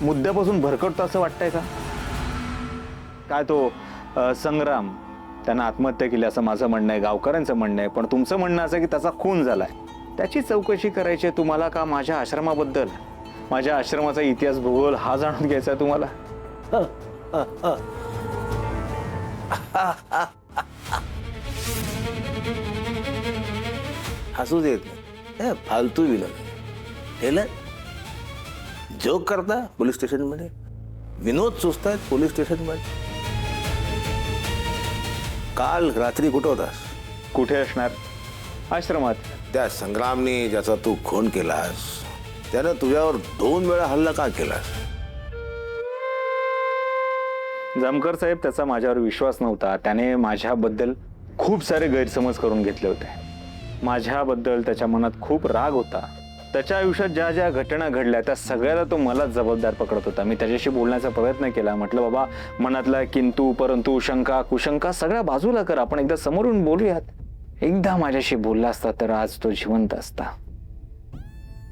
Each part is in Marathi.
मुद्द्यापासून भरकटतो असं वाटतंय का? काय तो संग्राम त्यांना आत्महत्या केली असं माझं म्हणणं आहे, गावकऱ्यांचं म्हणणं आहे, पण तुमचं म्हणणं असं की त्याचा खून झालाय. त्याची चौकशी करायची आहे तुम्हाला का माझ्या आश्रमाबद्दल? माझ्या आश्रमाचा इतिहास भूगोल हा जाणून घ्यायचा आहे तुम्हाला? हसू देत नाही, फालतू विलन टेलर जोक करता पोलीस स्टेशन मध्ये, विनोद चुसतायत पोलीस स्टेशन मध्ये. काल रात्री कुठं होतास? कुठे असणार? आश्रमात. त्या संग्रामने ज्याचा तू खून केलास त्यानं तुझ्यावर 2 वेळा हल्ला का केलास? जामकर साहेब, त्याचा माझ्यावर विश्वास नव्हता. त्याने माझ्याबद्दल खूप सारे गैरसमज करून घेतले होते. माझ्याबद्दल त्याच्या मनात खूप राग होता. त्याच्या आयुष्यात ज्या ज्या घटना घडल्या त्या सगळ्याला तो मला जबाबदार पकडत होता. मी त्याच्याशी बोलण्याचा प्रयत्न केला. म्हटलं बाबा, मनातला किंतु परंतु शंका कुशंका सगळ्या बाजूला कर, आपण एकदा समोरून बोलूयात. एकदा माझ्याशी बोलला असता तर आज तो जिवंत असता.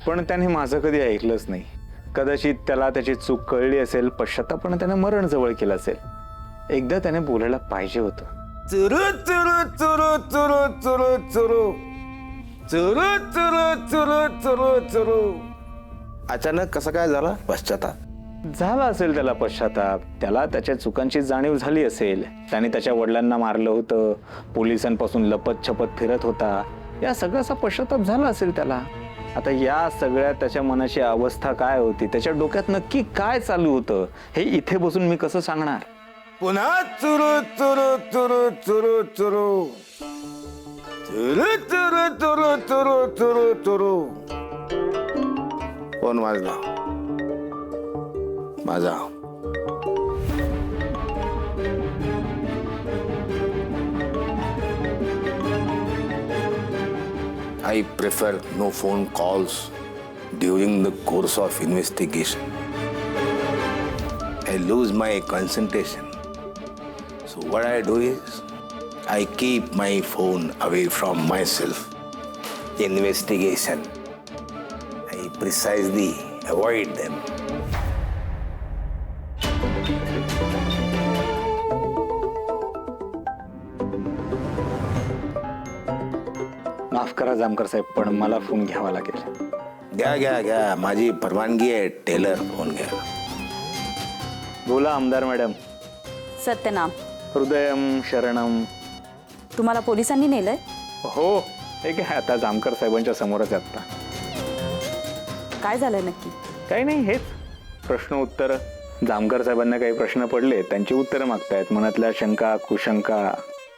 पण त्याने माझं कधी ऐकलंच नाही. कदाचित त्याला त्याची चूक कळली असेल, पश्चात्तापाने त्याने मरण जवळ केलं असेल. एकदा त्याने बोलायला पाहिजे होतं. चुरू चुरू चुरू चुरू चुरू चुरू चुरू चुरू चुरू चुरू चुरू. अचानक कसा काय झाला पश्चाताप? झाला असेल त्याला पश्चाताप. त्याला त्याच्या चुकांची जाणीव झाली असेल. त्याने त्याच्या वडिलांना मारलं होतं, पोलिसांपासून लपत छपत फिरत होता. या सगळ्याचा पश्चाताप झाला असेल त्याला. आता या सगळ्यात त्याच्या मनाची अवस्था काय होती, त्याच्या डोक्यात नक्की काय चालू होतं, हे इथे बसून मी कसं सांगणार? पुन्हा चुरू चुरू चुरू चुरू चुरू चुरू चुरू चुरू चुरू चुरू चुरू. कोण वाजला? माझा. I prefer no phone calls during the course of investigation. I lose my concentration. So what I do is, I keep my phone away from myself. Investigation. I precisely avoid them. माफ करा जामकर साहेब, पण मला फोन घ्यावा लागेल. घ्या घ्या घ्या, माझी परवानगी आहे. टेलर, फोन घ्या. बोला आमदार मॅडम. सत्यनाम, हृदयम शरणम. तुम्हाला पोलिसांनी नेलंय? हो, हे काय आता जामकर साहेबांच्या समोरच आहे आता. काय झालंय नक्की? काही नाही, हेच प्रश्न उत्तर. जामकर साहेबांना काही प्रश्न पडले, त्यांची उत्तरं मागतायत. मनातल्या शंका कुशंका,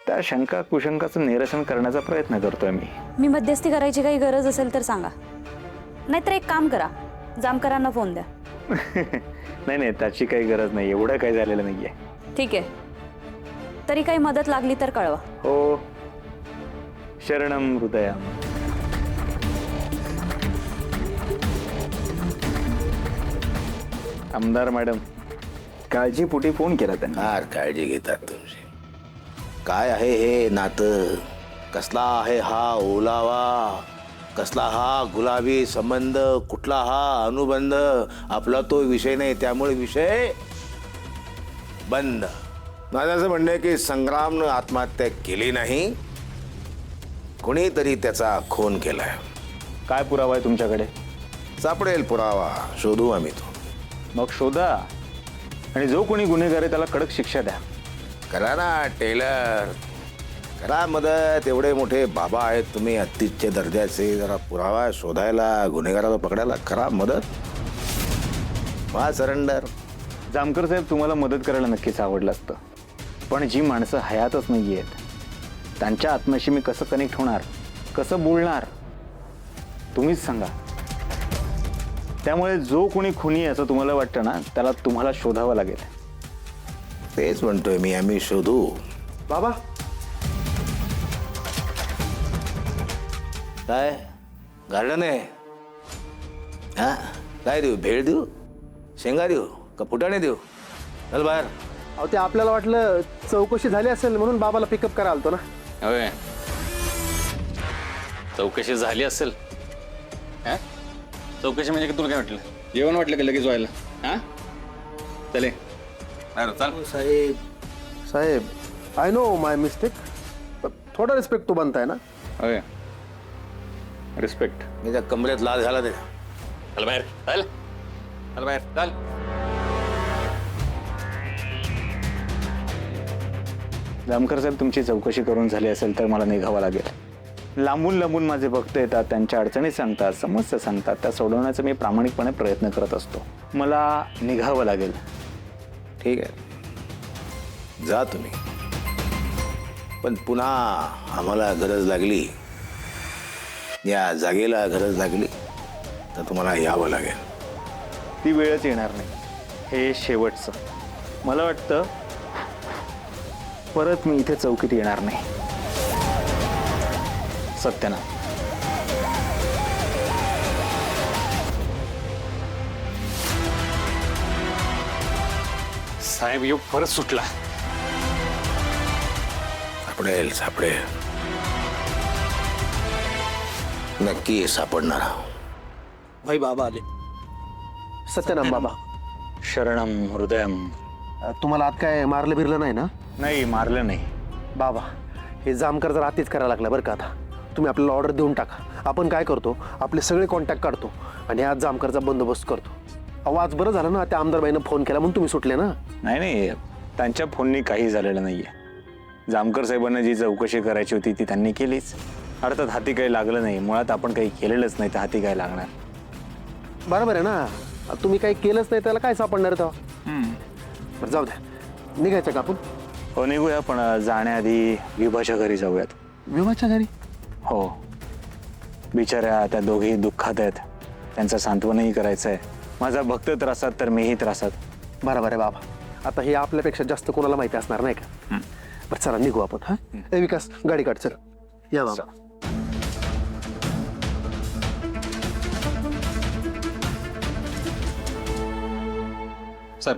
त्या शंका कुशंकाचं निरसन करण्याचा प्रयत्न करतोय मी. मी मध्यस्थी करायची काही गरज असेल तर सांगा, नाहीतर एक काम करा, जामकरांना फोन द्या. नाही नाही, त्याची काही गरज नाही. एवढं काही झालेलं नाहीये. ठीक आहे, तरी काही मदत लागली तर कळवा. हो, शरणम हृदया. आमदार मॅडम, काळजीपोटी फोन केला त्यांनी. फार काळजी घेतात तुमची. काय आहे हे नातं? कसला आहे हा ओलावा? कसला हा गुलाबी संबंध? कुठला हा अनुबंध? आपला तो विषय नाही, त्यामुळे विषय बंद. माझं असं म्हणणं आहे की संग्रामनं आत्महत्या केली नाही, कोणीतरी त्याचा खून केलाय. काय पुरावा आहे तुमच्याकडे? सापडेल पुरावा, शोधू आम्ही तो. मग शोधा, आणि जो कोणी गुन्हेगार आहे त्याला कडक शिक्षा द्या. करा ना टेलर, करा मदत. एवढे मोठे बाबा आहेत तुम्ही, अत्युच्च दर्जाचे. जरा पुरावा शोधायला, गुन्हेगाराला पकडायला करा मदत. वा सरेंडर. जामकर साहेब, तुम्हाला मदत करायला नक्कीच आवडलं असतं, पण जी माणसं हयातच नाही आहेत त्यांच्या आत्म्याशी मी कसं कनेक्ट होणार, कसं बोलणार, तुम्हीच सांगा. त्यामुळे जो कोणी खुनी असं तुम्हाला वाटतं ना, त्याला तुम्हाला शोधावं लागेल. तेच म्हणतोय मी, आम्ही शोधू. बाबा, काय गार्डन आहे? हा, काय देऊ? भेळ देऊ? शेंगा देऊ का फुटाणे देऊ? चल बाहेर. अहो ते आपल्याला वाटलं चौकशी झाली असेल म्हणून बाबाला पिकअप करायला आलतो ना. होय, चौकशी झाली असेल. चौकशी म्हणजे तुला काय वाटलं, जेवण वाटलं का लगेच व्हायला? हा, चले चल साहेब साहेब आय नो माय मिस्टेक, थोडा रिस्पेक्ट तो बनता है ना. होय रिस्पेक्ट. मी त्या कमरेत लाल घाला ते. चल बाहेर चल चल बाहेर चल. जामकर साहेब तुमची चौकशी करून झाली असेल तर मला निघावं लागेल. लांबून लांबून माझे भक्त येतात, त्यांच्या अडचणी सांगतात, समस्या सांगतात, त्या सोडवण्याचा मी प्रामाणिकपणे प्रयत्न करत असतो. मला निघावं लागेल. ठीक आहे, जा तुम्ही. पण पुन्हा आम्हाला गरज लागली, या जागेला गरज लागली तर तुम्हाला यावं लागेल. ती वेळच येणार नाही. हे शेवटचं. मला वाटतं परत मी इथे चौकीत येणार नाही. सत्यनाथ. साहेब योग परत सुटला. सापडेल सापडेल, नक्की सापडणार. भाई बाबा आले. सत्यनाम बाबा, शरणम हृदयम. तुम्हाला आत काय मारलं बिरलं नाही ना? नाही मारलं नाही. बाबा हे जामकर जर आतीच करायला लागला बरं का. आता तुम्ही आपल्याला ऑर्डर देऊन टाका. आपण काय करतो, आपले सगळे कॉन्टॅक्ट काढतो आणि आज जामकरचा बंदोबस्त करतो. अहो आज बरं झालं ना, त्या आमदारबाईनं फोन केला म्हणून तुम्ही सुटले ना. नाही नाही, त्यांच्या फोननी काही झालेलं नाहीये. जामकर साहेबांना जी चौकशी करायची होती ती त्यांनी केलीच. अर्थात हाती काही लागलं नाही. मुळात आपण काही केलेलंच नाही तर हाती काय लागणार. बरोबर आहे ना. तुम्ही काही केलंच नाही त्याला काय सापडणार तेव्हा. बरं जाऊ द्या, निघायचं का आपण? हो निघूया, पण जाण्याआधी विभाच्या घरी जाऊयात. विवाच्या घरी? हो, बिचाऱ्या त्या दोघेही दुःखात आहेत. त्यांचं सांत्वनही करायचं आहे. माझा भक्त त्रासात तर मीही त्रासात. बरोबर आहे बाबा. आता हे आपल्यापेक्षा जास्त कोणाला माहिती असणार नाही का. बरं चला निघू आपण. हा ए विकास, गाडी काढ. चल या बाबा. साहेब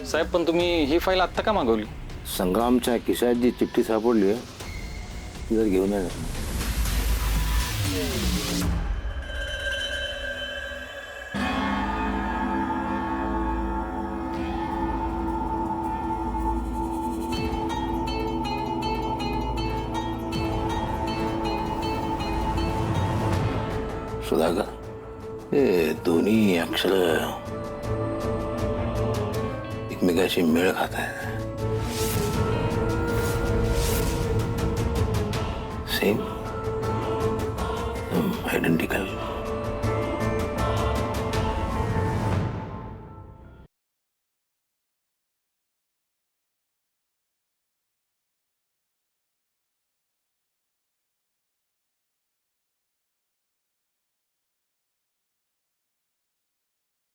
साहेब पण तुम्ही ही फाईल आत्ता का मागवली? संग्रामच्या खिशात जी चिठ्ठी सापडली आहे ती जर घेऊन या. सुधाकर, हे दोन्ही अक्षर एकमेकाशी मेळ खात आहेत. Same identical.